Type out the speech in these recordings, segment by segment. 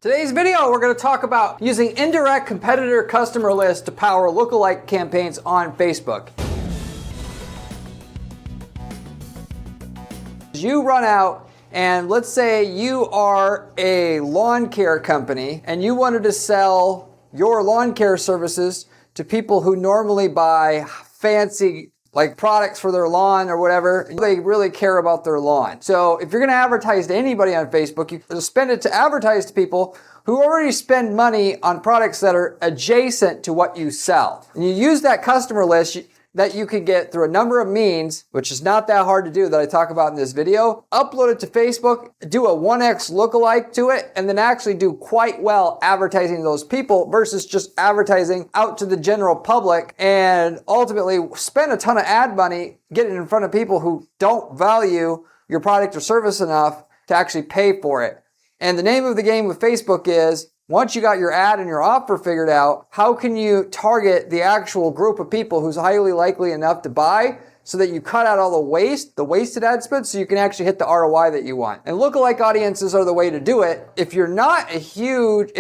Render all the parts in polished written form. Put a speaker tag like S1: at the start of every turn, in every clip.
S1: Today's video, we're going to talk about using indirect competitor customer lists to power lookalike campaigns on Facebook. You run out and let's say you are a lawn care company and you wanted to sell your lawn care services to people who normally buy fancy products for their lawn or whatever. They really care about their lawn. So if you're going to advertise to anybody on Facebook, you can spend it to advertise to people who already spend money on products that are adjacent to what you sell. And you use that customer list that you can get through a number of means, which is not that hard to do, that I talk about in this video. Upload it to Facebook, do a 1x lookalike to it, and then actually do quite well advertising to those people versus just advertising out to the general public and ultimately spend a ton of ad money getting in front of people who don't value your product or service enough to actually pay for it. And the name of the game with Facebook is, once you got your ad and your offer figured out, how can you target the actual group of people who's highly likely enough to buy so that you cut out all the wasted ad spend so you can actually hit the ROI that you want. And lookalike audiences are the way to do it. If you're not in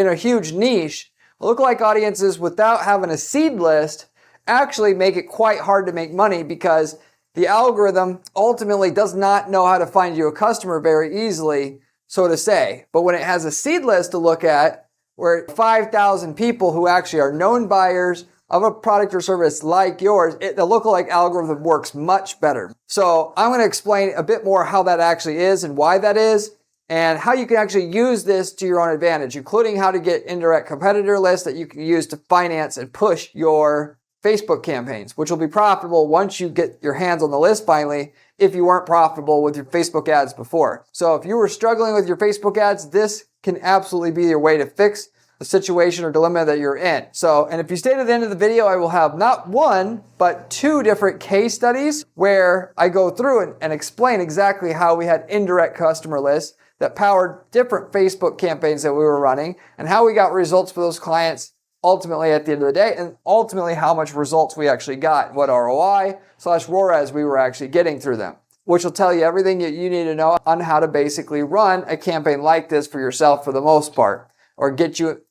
S1: a huge niche, lookalike audiences without having a seed list actually make it quite hard to make money because the algorithm ultimately does not know how to find you a customer very easily, so to say. But when it has a seed list to look at, where 5,000 people who actually are known buyers of a product or service like yours, the lookalike algorithm works much better. So I'm going to explain a bit more how that actually is and why that is, and how you can actually use this to your own advantage, including how to get indirect competitor lists that you can use to finance and push your Facebook campaigns, which will be profitable once you get your hands on the list finally, if you weren't profitable with your Facebook ads before. So if you were struggling with your Facebook ads, this can absolutely be your way to fix the situation or dilemma that you're in. And if you stay to the end of the video, I will have not one, but two different case studies where I go through and explain exactly how we had indirect customer lists that powered different Facebook campaigns that we were running and how we got results for those clients ultimately at the end of the day, and ultimately how much results we actually got, what ROI/ROAS we were actually getting through them, which will tell you everything that you need to know on how to basically run a campaign like this for yourself for the most part, or get you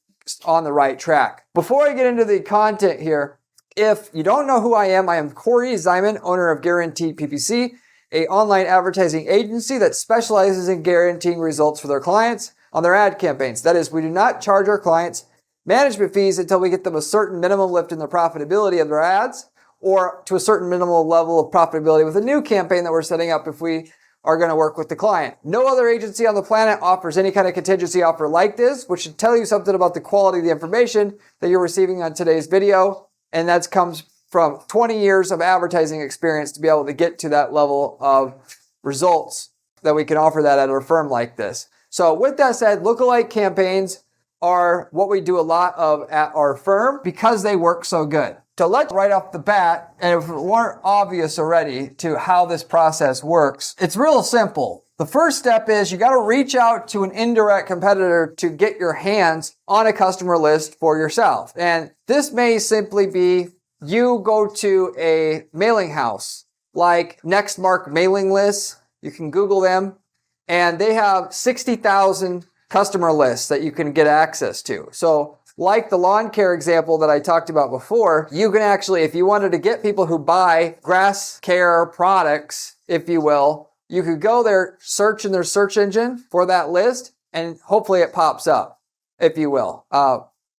S1: on the right track. Before I get into the content here, if you don't know who I am Corey Zeiman, owner of Guaranteed PPC, an online advertising agency that specializes in guaranteeing results for their clients on their ad campaigns. That is, we do not charge our clients management fees until we get them a certain minimum lift in the profitability of their ads, or to a certain minimal level of profitability with a new campaign that we're setting up if we are going to work with the client. No other agency on the planet offers any kind of contingency offer like this, which should tell you something about the quality of the information that you're receiving on today's video. And that comes from 20 years of advertising experience to be able to get to that level of results that we can offer that at a firm like this. So with that said, lookalike campaigns are what we do a lot of at our firm because they work so good. So let's right off the bat, and if it weren't obvious already to how this process works, it's real simple. The first step is you got to reach out to an indirect competitor to get your hands on a customer list for yourself. And this may simply be you go to a mailing house like Nextmark mailing lists. You can Google them, and they have 60,000 customer lists that you can get access to. So like the lawn care example that I talked about before, you can actually, if you wanted to get people who buy grass care products, if you will, you could go there, search in their search engine for that list, and hopefully it pops up, if you will.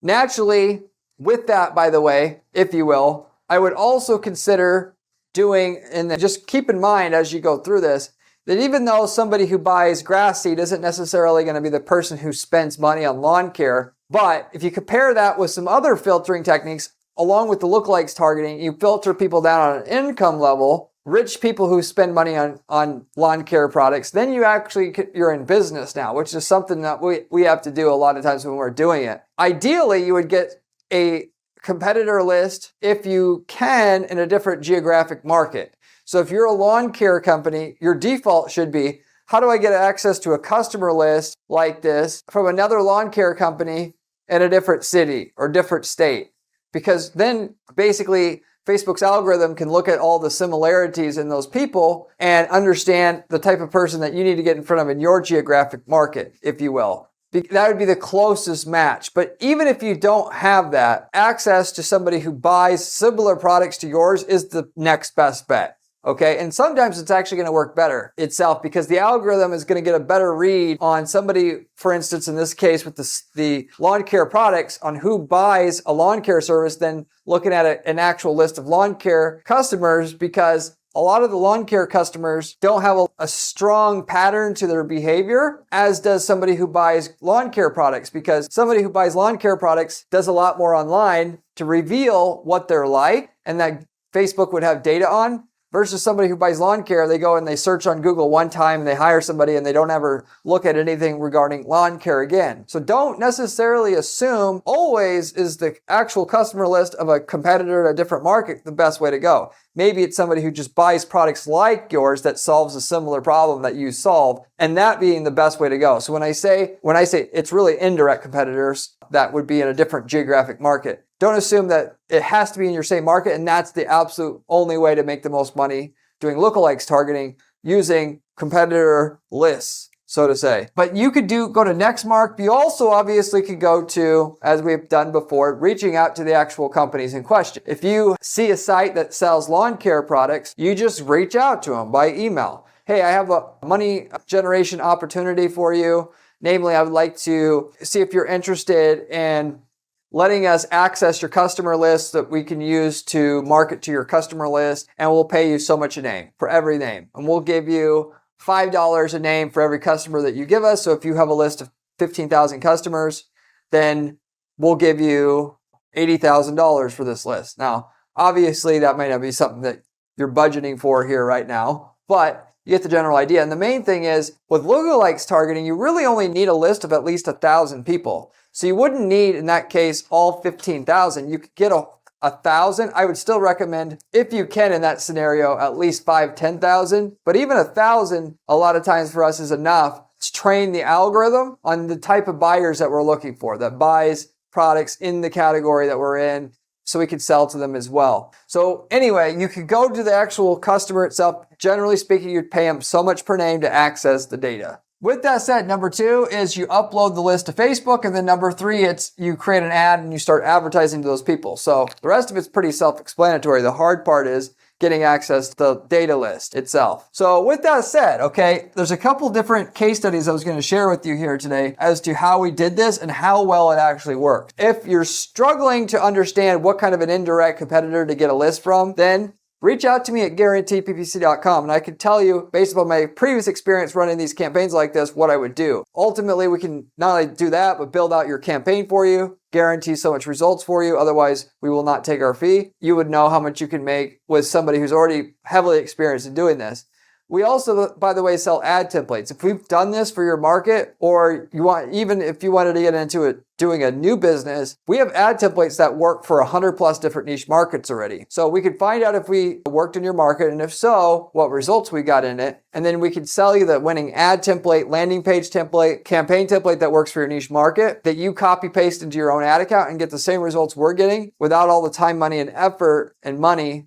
S1: Naturally, with that, by the way, if you will, I would also consider doing, and just keep in mind as you go through this, that even though somebody who buys grass seed isn't necessarily going to be the person who spends money on lawn care, but if you compare that with some other filtering techniques, along with the lookalikes targeting, you filter people down on an income level, rich people who spend money on lawn care products, then you're in business now, which is something that we have to do a lot of times when we're doing it. Ideally, you would get a competitor list, if you can, in a different geographic market. So if you're a lawn care company, your default should be, how do I get access to a customer list like this from another lawn care company in a different city or different state? Because then basically Facebook's algorithm can look at all the similarities in those people and understand the type of person that you need to get in front of in your geographic market, if you will. That would be the closest match. But even if you don't have that, access to somebody who buys similar products to yours is the next best bet. Okay, and sometimes it's actually going to work better itself because the algorithm is going to get a better read on somebody, for instance, in this case with the lawn care products, on who buys a lawn care service than looking at an actual list of lawn care customers, because a lot of the lawn care customers don't have a strong pattern to their behavior, as does somebody who buys lawn care products, because somebody who buys lawn care products does a lot more online to reveal what they're like and that Facebook would have data on. Versus somebody who buys lawn care, they go and they search on Google one time and they hire somebody and they don't ever look at anything regarding lawn care again. So don't necessarily assume always is the actual customer list of a competitor in a different market the best way to go. Maybe it's somebody who just buys products like yours that solves a similar problem that you solve, and that being the best way to go. So when I say it's really indirect competitors that would be in a different geographic market. Don't assume that it has to be in your same market, and that's the absolute only way to make the most money doing lookalikes targeting using competitor lists, so to say. But you could go to Nextmark. You also obviously could go to, as we've done before, reaching out to the actual companies in question. If you see a site that sells lawn care products, you just reach out to them by email. Hey, I have a money generation opportunity for you. Namely, I would like to see if you're interested in letting us access your customer list that we can use to market to your customer list, and we'll pay you so much a name for every name. And we'll give you $5 a name for every customer that you give us. So if you have a list of 15,000 customers, then we'll give you $80,000 for this list. Now, obviously, that might not be something that you're budgeting for here right now, but you get the general idea. And the main thing is, with lookalikes targeting, you really only need a list of at least 1,000 people. So you wouldn't need, in that case, all 15,000. You could get 1,000. I would still recommend, if you can in that scenario, at least 5,000, 10,000. But even 1,000, a lot of times for us is enough to train the algorithm on the type of buyers that we're looking for, that buys products in the category that we're in, so we could sell to them as well. So anyway, you could go to the actual customer itself. Generally speaking, you'd pay them so much per name to access the data. With that said, number 2 is you upload the list to Facebook, and then number 3, it's you create an ad and you start advertising to those people. So the rest of it's pretty self-explanatory. The hard part is getting access to the data list itself. So with that said, okay, there's a couple different case studies I was going to share with you here today as to how we did this and how well it actually worked. If you're struggling to understand what kind of an indirect competitor to get a list from, then reach out to me at guaranteedppc.com, and I can tell you, based upon my previous experience running these campaigns like this, what I would do. Ultimately, we can not only do that, but build out your campaign for you, guarantee so much results for you. Otherwise, we will not take our fee. You would know how much you can make with somebody who's already heavily experienced in doing this. We also, by the way, sell ad templates. If we've done this for your market, or even if you wanted to get into it, doing a new business, we have ad templates that work for 100 plus different niche markets already. So we could find out if we worked in your market, and if so, what results we got in it. And then we could sell you the winning ad template, landing page template, campaign template that works for your niche market, that you copy paste into your own ad account and get the same results we're getting without all the time, money, and effort and money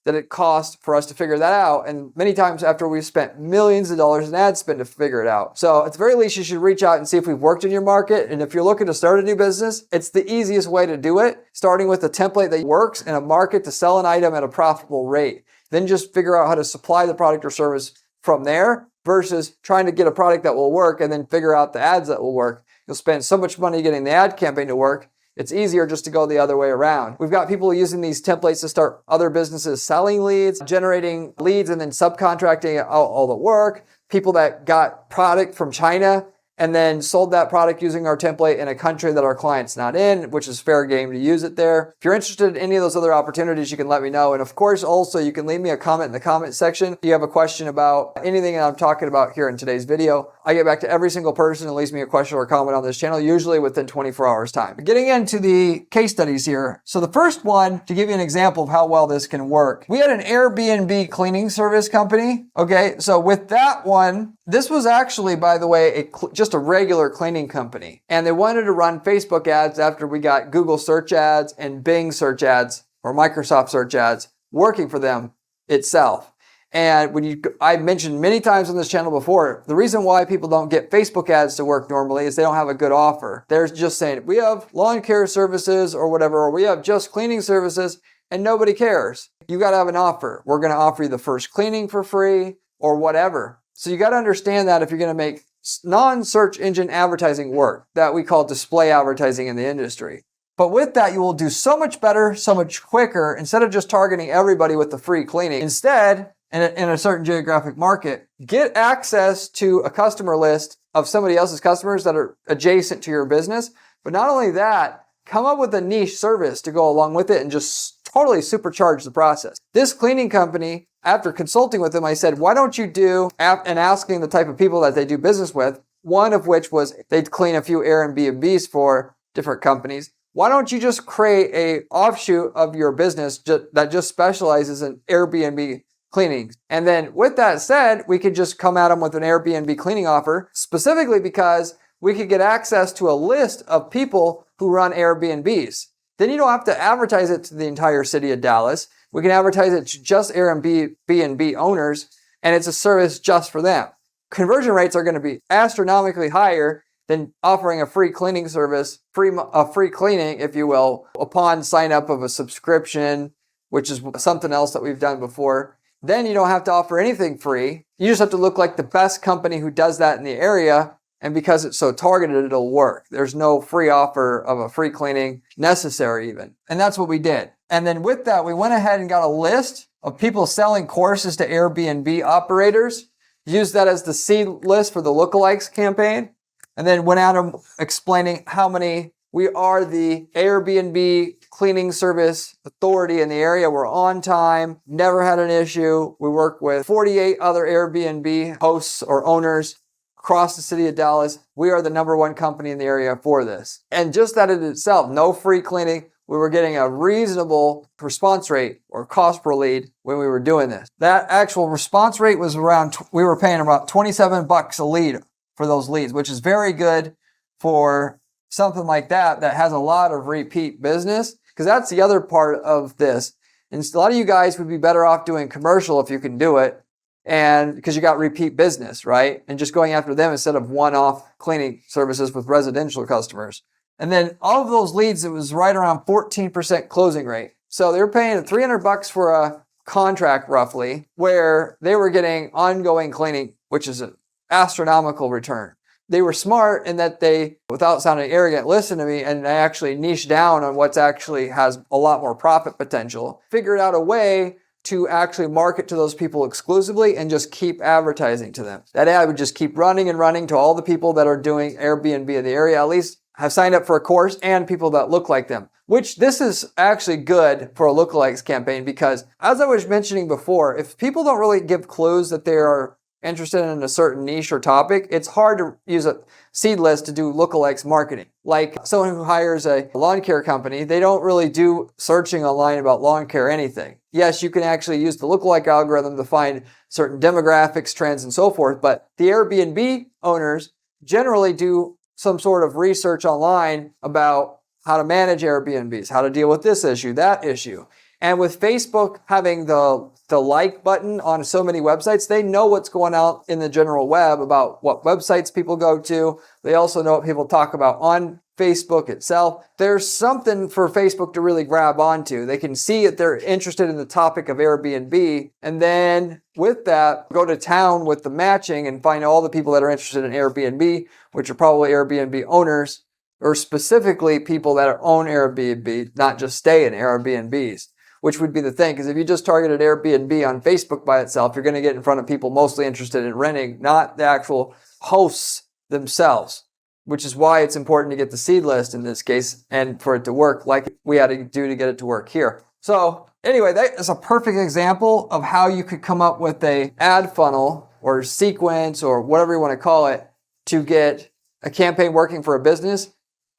S1: that it costs for us to figure that out. And many times after we've spent millions of dollars in ad spend to figure it out. So at the very least, you should reach out and see if we've worked in your market. And if you're looking to start a new business, it's the easiest way to do it, starting with a template that works in a market to sell an item at a profitable rate. Then just figure out how to supply the product or service from there versus trying to get a product that will work and then figure out the ads that will work. You'll spend so much money getting the ad campaign to work. It's easier just to go the other way around. We've got people using these templates to start other businesses selling leads, generating leads, and then subcontracting all the work. People that got product from China and then sold that product using our template in a country that our client's not in, which is fair game to use it there. If you're interested in any of those other opportunities, you can let me know. And of course, also, you can leave me a comment in the comment section. If you have a question about anything that I'm talking about here in today's video, I get back to every single person who leaves me a question or a comment on this channel, usually within 24 hours time. Getting into the case studies here. So the first one, to give you an example of how well this can work, we had an Airbnb cleaning service company. Okay, so with that one, this was actually, by the way, just a regular cleaning company. And they wanted to run Facebook ads after we got Google search ads and Bing search ads or Microsoft search ads working for them itself. And I mentioned many times on this channel before, the reason why people don't get Facebook ads to work normally is they don't have a good offer. They're just saying, we have lawn care services or whatever, or we have just cleaning services, and nobody cares. You got to have an offer. We're going to offer you the first cleaning for free or whatever. So you got to understand that if you're going to make non-search engine advertising work, that we call display advertising in the industry. But with that, you will do so much better, so much quicker, instead of just targeting everybody with the free cleaning. Instead, in a certain geographic market, get access to a customer list of somebody else's customers that are adjacent to your business. But not only that, come up with a niche service to go along with it and just totally supercharge the process. This cleaning company, after consulting with them, I said, why don't you do, and asking the type of people that they do business with, one of which was they'd clean a few Airbnbs for different companies. Why don't you just create a offshoot of your business that just specializes in Airbnb cleaning? And then with that said, we could just come at them with an Airbnb cleaning offer, specifically because we could get access to a list of people who run Airbnbs. Then you don't have to advertise it to the entire city of Dallas. We can advertise it to just Airbnb owners, and it's a service just for them. Conversion rates are going to be astronomically higher than offering a free cleaning service, a free cleaning, if you will, upon sign up of a subscription, which is something else that we've done before. Then you don't have to offer anything free. You just have to look like the best company who does that in the area. And because it's so targeted, it'll work. There's no free offer of a free cleaning necessary even. And that's what we did. And then with that, we went ahead and got a list of people selling courses to Airbnb operators, used that as the seed list for the Lookalikes campaign, and then went out explaining how many we are the Airbnb cleaning service authority in the area. We're on time, never had an issue. We work with 48 other Airbnb hosts or owners across the city of Dallas. We are the #1 company in the area for this. And just that in itself, no free cleaning, we were getting a reasonable response rate or cost per lead when we were doing this. That actual response rate was we were paying about $27 a lead for those leads, which is very good for something like that has a lot of repeat business, because that's the other part of this. And a lot of you guys would be better off doing commercial if you can do it, and because you got repeat business, right? And just going after them instead of one-off cleaning services with residential customers. And then all of those leads, it was right around 14% closing rate. So they were paying $300 for a contract roughly, where they were getting ongoing cleaning, which is an astronomical return. They were smart in that they, without sounding arrogant, listened to me and they actually niched down on what's actually has a lot more profit potential, figured out a way to actually market to those people exclusively and just keep advertising to them. That ad would just keep running and running to all the people that are doing Airbnb in the area, at least have signed up for a course, and people that look like them. Which this is actually good for a lookalikes campaign, because as I was mentioning before, if people don't really give clues that they are interested in a certain niche or topic, it's hard to use a seed list to do lookalikes marketing. Like someone who hires a lawn care company, they don't really do searching online about lawn care anything. Yes, you can actually use the lookalike algorithm to find certain demographics, trends, and so forth, but the Airbnb owners generally do some sort of research online about how to manage Airbnbs, how to deal with this issue, that issue. And with Facebook having the like button on so many websites, they know what's going on in the general web about what websites people go to. They also know what people talk about on Facebook itself. There's something for Facebook to really grab onto. They can see that they're interested in the topic of Airbnb, and then with that, go to town with the matching and find all the people that are interested in Airbnb, which are probably Airbnb owners, or specifically people that own Airbnb, not just stay in Airbnbs, which would be the thing. Because if you just targeted Airbnb on Facebook by itself, you're going to get in front of people mostly interested in renting, not the actual hosts themselves, which is why it's important to get the seed list in this case and for it to work like we had to do to get it to work here. So anyway, that is a perfect example of how you could come up with a ad funnel or sequence or whatever you want to call it to get a campaign working for a business,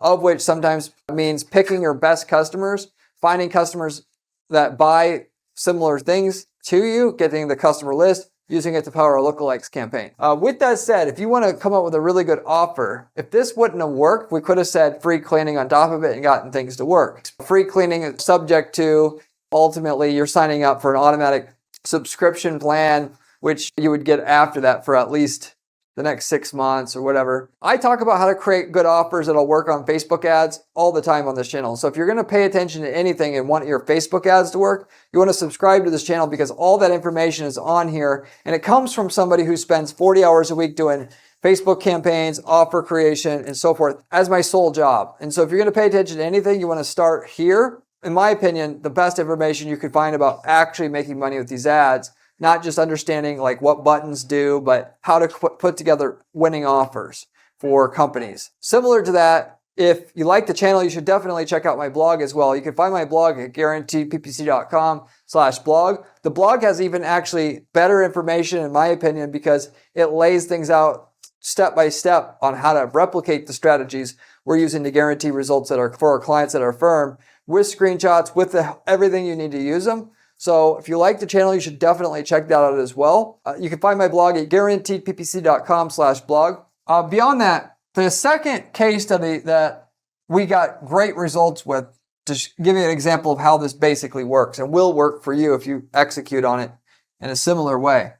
S1: of which sometimes means picking your best customers, finding customers that buy similar things to you, getting the customer list, using it to power a lookalikes campaign. With that said, if you want to come up with a really good offer, if this wouldn't have worked, we could have said free cleaning on top of it and gotten things to work. Free cleaning is subject to, ultimately, you're signing up for an automatic subscription plan, which you would get after that for at least the next 6 months or whatever. I talk about how to create good offers that'll work on Facebook ads all the time on this channel. So if you're going to pay attention to anything and want your Facebook ads to work, you want to subscribe to this channel because all that information is on here, and it comes from somebody who spends 40 hours a week doing Facebook campaigns, offer creation, and so forth as my sole job. And so if you're going to pay attention to anything, you want to start here. In my opinion, the best information you could find about actually making money with these ads, not just understanding like what buttons do, but how to put together winning offers for companies. Similar to that, if you like the channel, you should definitely check out my blog as well. You can find my blog at guaranteedppc.com/blog. The blog has even actually better information in my opinion because it lays things out step by step on how to replicate the strategies we're using to guarantee results that are for our clients at our firm with screenshots, with everything you need to use them. So if you like the channel, you should definitely check that out as well. You can find my blog at guaranteedppc.com/blog. Beyond that, the second case study that we got great results with, to give you an example of how this basically works and will work for you if you execute on it in a similar way.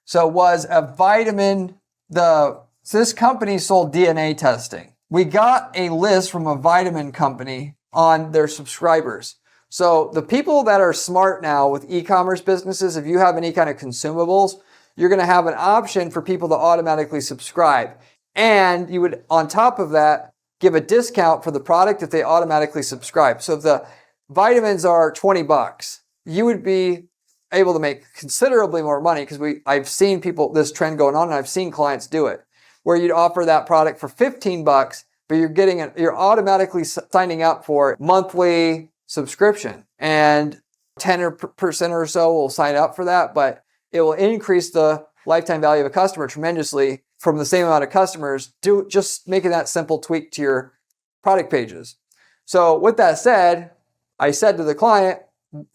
S1: So it was a vitamin, this company sold DNA testing. We got a list from a vitamin company on their subscribers. So the people that are smart now with e-commerce businesses, if you have any kind of consumables, you're going to have an option for people to automatically subscribe. And you would, on top of that, give a discount for the product if they automatically subscribe. So if the vitamins are $20, you would be able to make considerably more money because I've seen this trend going on and I've seen clients do it, where you'd offer that product for $15, but you're automatically signing up for monthly subscription, and 10% or so will sign up for that, but it will increase the lifetime value of a customer tremendously from the same amount of customers, just making that simple tweak to your product pages. So with that said, I said to the client,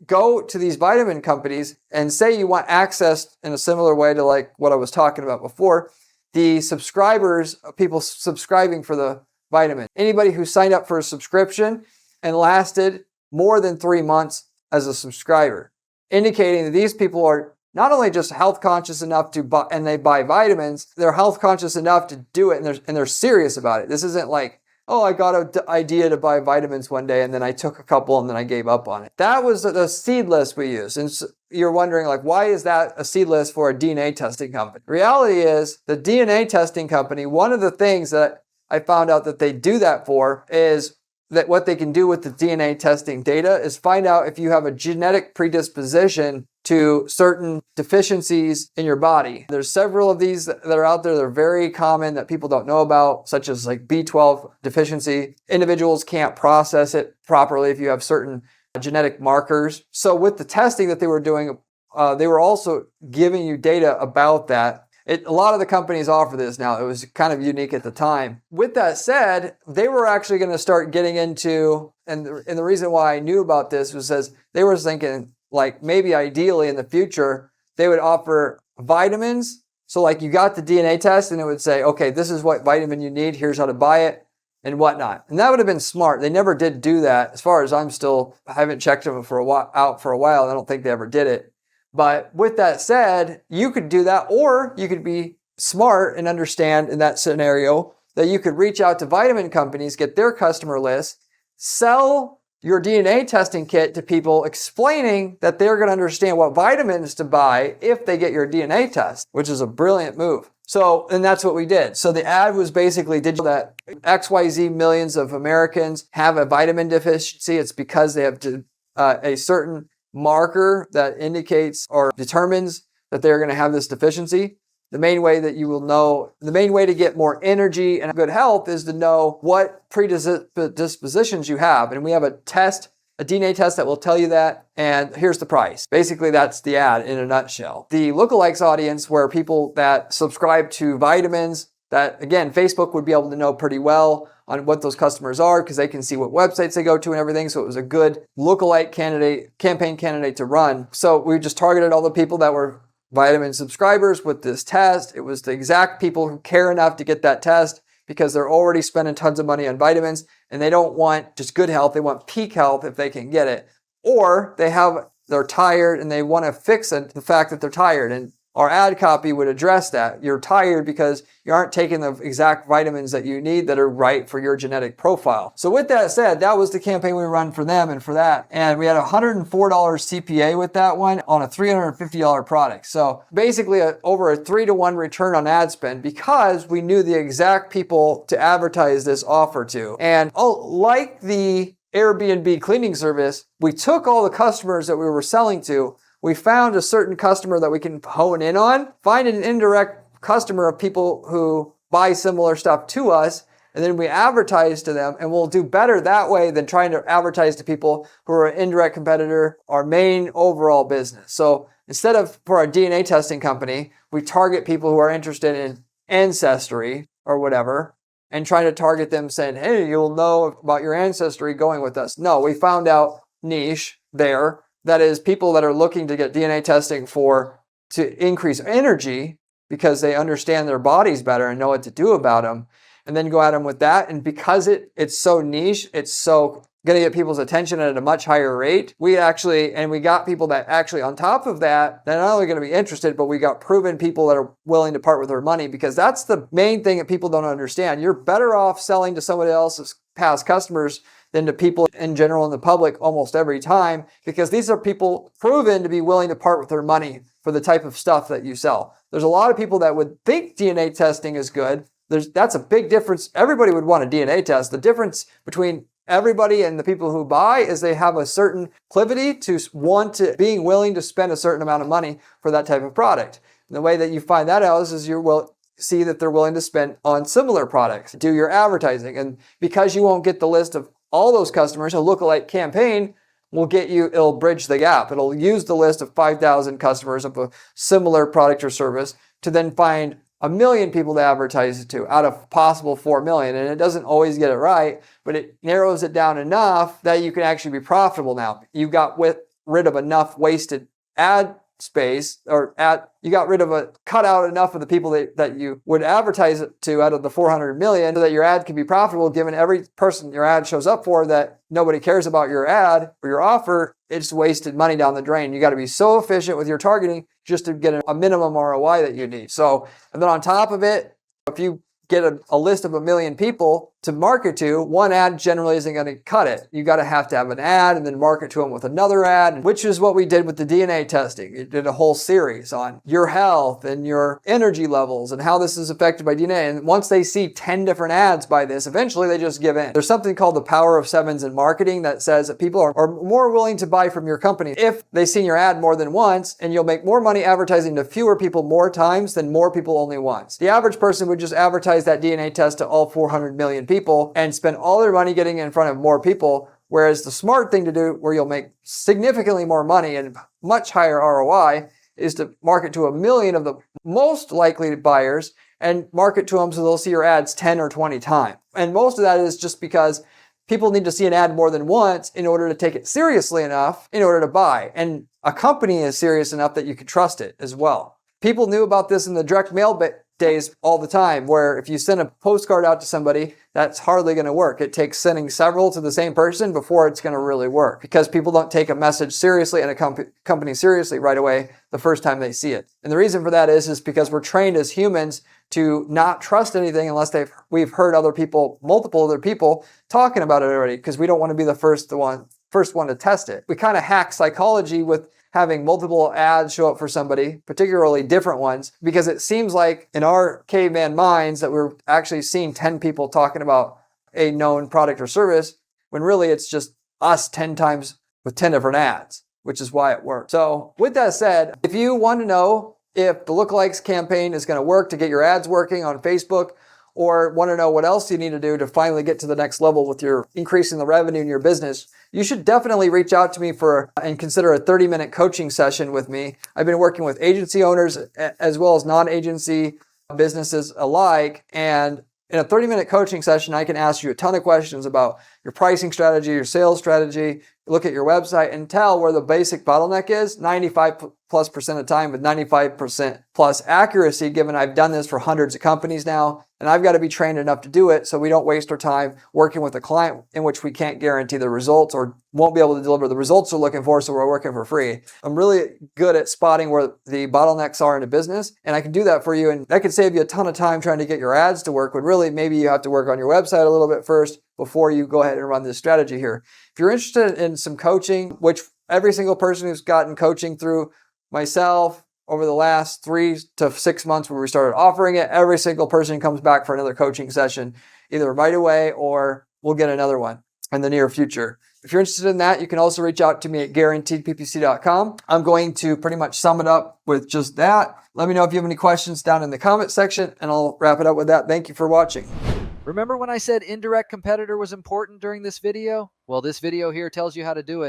S1: go to these vitamin companies and say you want access in a similar way to like what I was talking about before, the subscribers, people subscribing for the vitamin. Anybody who signed up for a subscription and lasted more than 3 months as a subscriber, indicating that these people are not only just health conscious enough to buy, and they buy vitamins, they're health conscious enough to do it, and they're serious about it. This isn't like, oh, I got an idea to buy vitamins one day and then I took a couple and then I gave up on it. That was the seed list we used. And so you're wondering like, why is that a seed list for a DNA testing company? The reality is the DNA testing company, one of the things that I found out that they do that for is that what they can do with the DNA testing data is find out if you have a genetic predisposition to certain deficiencies in your body. There's several of these that are out there that are very common that people don't know about, such as like B12 deficiency. Individuals can't process it properly if you have certain genetic markers. So with the testing that they were doing, they were also giving you data about that. A lot of the companies offer this now. It was kind of unique at the time. With that said, they were actually going to start getting into, and the reason why I knew about this was as they were thinking like maybe ideally in the future, they would offer vitamins. So like you got the DNA test and it would say, okay, this is what vitamin you need. Here's how to buy it and whatnot. And that would have been smart. They never did do that. As far as I haven't checked them for a while. I don't think they ever did it. But with that said, you could do that, or you could be smart and understand in that scenario that you could reach out to vitamin companies, get their customer list, sell your DNA testing kit to people, explaining that they're going to understand what vitamins to buy if they get your DNA test, which is a brilliant move. So, and that's what we did. So the ad was basically digital that XYZ millions of Americans have a vitamin deficiency. It's because they have a certain marker that indicates or determines that they're going to have this deficiency. The main way to get more energy and good health is to know what predispositions you have. And we have a DNA test that will tell you that. And here's the price. Basically, that's the ad in a nutshell. The Lookalikes audience were people that subscribe to vitamins that, again, Facebook would be able to know pretty well on what those customers are because they can see what websites they go to and everything. So it was a good lookalike campaign candidate to run. So we just targeted all the people that were vitamin subscribers with this test. It was the exact people who care enough to get that test because they're already spending tons of money on vitamins and they don't want just good health. They want peak health if they can get it. Or they have they're tired and they want to fix it, the fact that they're tired. And our ad copy would address that. You're tired because you aren't taking the exact vitamins that you need that are right for your genetic profile. So with that said, that was the campaign we run for them and for that. And we had $104 CPA with that one on a $350 product. So basically over a 3-to-1 return on ad spend because we knew the exact people to advertise this offer to. And like the Airbnb cleaning service, we took all the customers that we were selling to. We found a certain customer that we can hone in on, find an indirect customer of people who buy similar stuff to us, and then we advertise to them, and we'll do better that way than trying to advertise to people who are an indirect competitor, our main overall business. So instead of for our DNA testing company, we target people who are interested in ancestry or whatever, and trying to target them saying, hey, you'll know about your ancestry going with us. No, we found out niche there. That is people that are looking to get DNA testing to increase energy because they understand their bodies better and know what to do about them, and then go at them with that. And because it's so niche, it's so going to get people's attention at a much higher rate. We got people that actually on top of that, they're not only going to be interested, but we got proven people that are willing to part with their money, because that's the main thing that people don't understand. You're better off selling to somebody else's past customers than to people in general in the public almost every time, because these are people proven to be willing to part with their money for the type of stuff that you sell. There's a lot of people that would think DNA testing is good. That's a big difference. Everybody would want a DNA test. The difference between everybody and the people who buy is they have a certain proclivity to being willing to spend a certain amount of money for that type of product. And the way that you find that out is see that they're willing to spend on similar products. Do your advertising. And because you won't get the list of all those customers, a lookalike campaign it'll bridge the gap. It'll use the list of 5,000 customers of a similar product or service to then find 1 million people to advertise it to out of possible 4 million. And it doesn't always get it right, but it narrows it down enough that you can actually be profitable now. You got rid of enough wasted ad space, you cut out enough of the people that you would advertise it to out of the 400 million so that your ad can be profitable, given every person your ad shows up for that nobody cares about your ad or your offer. It's wasted money down the drain. You got to be so efficient with your targeting just to get a minimum ROI that you need. So, and then on top of it, if you get a list of 1 million people to market to, one ad generally isn't going to cut it. You got to have an ad and then market to them with another ad, which is what we did with the DNA testing. It did a whole series on your health and your energy levels and how this is affected by DNA. And once they see 10 different ads by this, eventually they just give in. There's something called the power of sevens in marketing that says that people are more willing to buy from your company if they've seen your ad more than once, and you'll make more money advertising to fewer people more times than more people only once. The average person would just advertise that DNA test to all 400 million people and spend all their money getting in front of more people. Whereas the smart thing to do, where you'll make significantly more money and much higher ROI, is to market to 1 million of the most likely buyers and market to them so they'll see your ads 10 or 20 times. And most of that is just because people need to see an ad more than once in order to take it seriously enough in order to buy. And a company is serious enough that you can trust it as well. People knew about this in the direct mail days all the time, where if you send a postcard out to somebody, that's hardly going to work. It takes sending several to the same person before it's going to really work, because people don't take a message seriously and a company seriously right away the first time they see it. And the reason for that is because we're trained as humans to not trust anything unless we've heard multiple other people talking about it already, because we don't want to be the first one to test it. We kind of hack psychology with having multiple ads show up for somebody, particularly different ones, because it seems like in our caveman minds that we're actually seeing 10 people talking about a known product or service, when really it's just us 10 times with 10 different ads, which is why it works. So with that said, if you want to know if the Lookalikes campaign is going to work to get your ads working on Facebook, or want to know what else you need to do to finally get to the next level with your increasing the revenue in your business, you should definitely reach out to me and consider a 30-minute coaching session with me. I've been working with agency owners as well as non-agency businesses alike. And in a 30-minute coaching session, I can ask you a ton of questions about your pricing strategy, your sales strategy, look at your website and tell where the basic bottleneck is 95+% of the time with 95% plus accuracy, given I've done this for hundreds of companies now, and I've got to be trained enough to do it so we don't waste our time working with a client in which we can't guarantee the results or won't be able to deliver the results we're looking for, so we're working for free. I'm really good at spotting where the bottlenecks are in a business, and I can do that for you, and that could save you a ton of time trying to get your ads to work when really maybe you have to work on your website a little bit first before you go ahead and run this strategy here. If you're interested in some coaching, which every single person who's gotten coaching through myself over the last 3 to 6 months when we started offering it, every single person comes back for another coaching session, either right away or we'll get another one in the near future. If you're interested in that, you can also reach out to me at guaranteedppc.com. I'm going to pretty much sum it up with just that. Let me know if you have any questions down in the comment section, and I'll wrap it up with that. Thank you for watching.
S2: Remember when I said indirect competitor was important during this video? Well, this video here tells you how to do it.